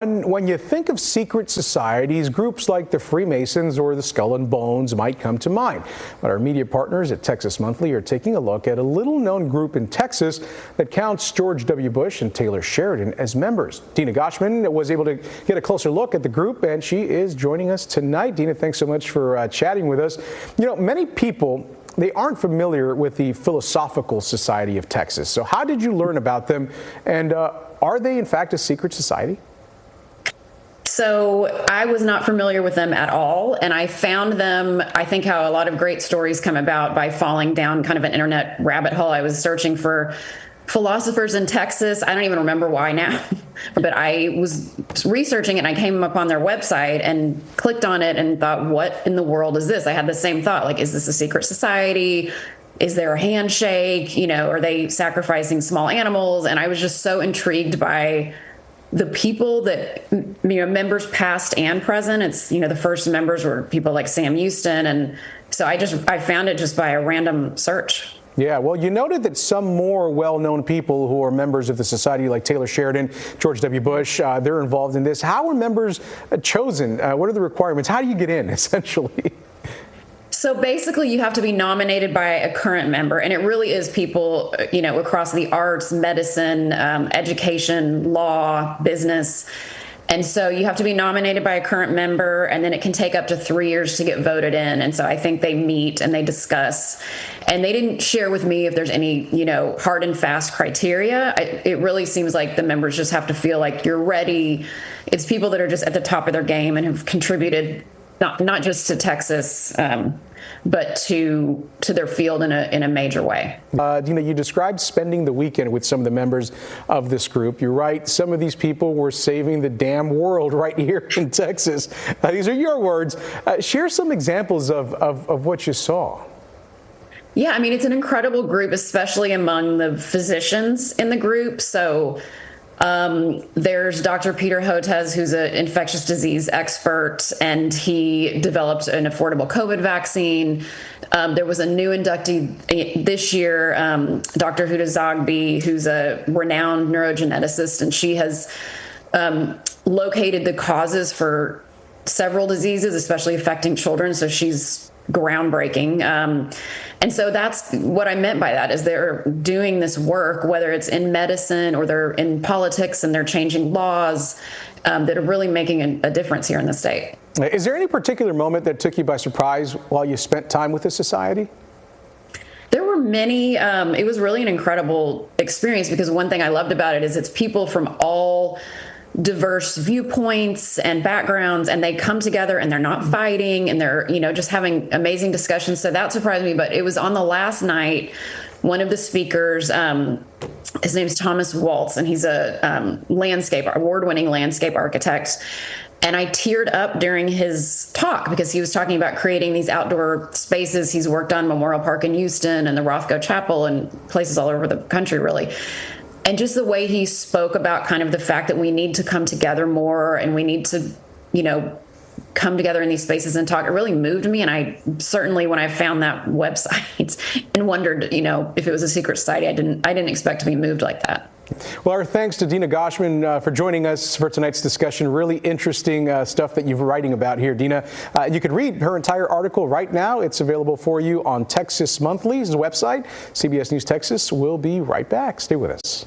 When you think of secret societies, groups like the Freemasons or the Skull and Bones might come to mind. But our media partners at Texas Monthly are taking a look at a little-known group in Texas that counts George W. Bush and Taylor Sheridan as members. Dina Goshman was able to get a closer look at the group, and she is joining us tonight. Dina, thanks so much for chatting with us. You know, many people, they aren't familiar with the Philosophical Society of Texas. So how did you learn about them, and are they in fact a secret society? So I was not familiar with them at all, and I found them, I think how a lot of great stories come about by falling down kind of an internet rabbit hole. I was searching for philosophers in Texas. I don't even remember why now, but I was researching it and I came upon their website and clicked on it and thought, what in the world is this? I had the same thought, like, is this a secret society? Is there a handshake? You know, are they sacrificing small animals? And I was just so intrigued by the people that, you know, members past and present. It's, you know, the first members were people like Sam Houston. And so I found it just by a random search. Yeah, well, you noted that some more well-known people who are members of the society, like Taylor Sheridan, George W. Bush, they're involved in this. How are members chosen? What are the requirements? How do you get in, essentially? So basically, you have to be nominated by a current member, and it really is people, you know, across the arts, medicine, education, law, business. And so you have to be nominated by a current member, and then it can take up to 3 years to get voted in. And so I think they meet and they discuss. And they didn't share with me if there's any, you know, hard and fast criteria. It really seems like the members just have to feel like you're ready. It's people that are just at the top of their game and have contributed not just to Texas, but to their field in a major way. You know, you described spending the weekend with some of the members of this group. You're right. Some of these people were saving the damn world right here in Texas. These are your words. Share some examples of what you saw. Yeah, I mean, it's an incredible group, especially among the physicians in the group. So there's Dr. Peter Hotez, who's an infectious disease expert, and he developed an affordable COVID vaccine. There was a new inductee this year, Dr. Huda Zogby, who's a renowned neurogeneticist, and she has located the causes for several diseases, especially affecting children. So she's groundbreaking. And so that's what I meant by that, is they're doing this work, whether it's in medicine or they're in politics, and they're changing laws that are really making a difference here in the state. Is there any particular moment that took you by surprise while you spent time with the society? There were many. It was really an incredible experience, because one thing I loved about it is it's people from all diverse viewpoints and backgrounds, and they come together and they're not fighting, and they're, you know, just having amazing discussions. So that surprised me. But it was on the last night, one of the speakers, his name's Thomas Waltz, and he's a award-winning landscape architect. And I teared up during his talk because he was talking about creating these outdoor spaces. He's worked on Memorial Park in Houston and the Rothko Chapel and places all over the country, really. And just the way he spoke about kind of the fact that we need to come together more, and we need to, you know, come together in these spaces and talk, it really moved me. And I certainly, when I found that website and wondered, you know, if it was a secret society, I didn't expect to be moved like that. Well, our thanks to Dina Goshman for joining us for tonight's discussion. Really interesting stuff that you're writing about here, Dina. You can read her entire article right now. It's available for you on Texas Monthly's website. CBS News Texas will be right back. Stay with us.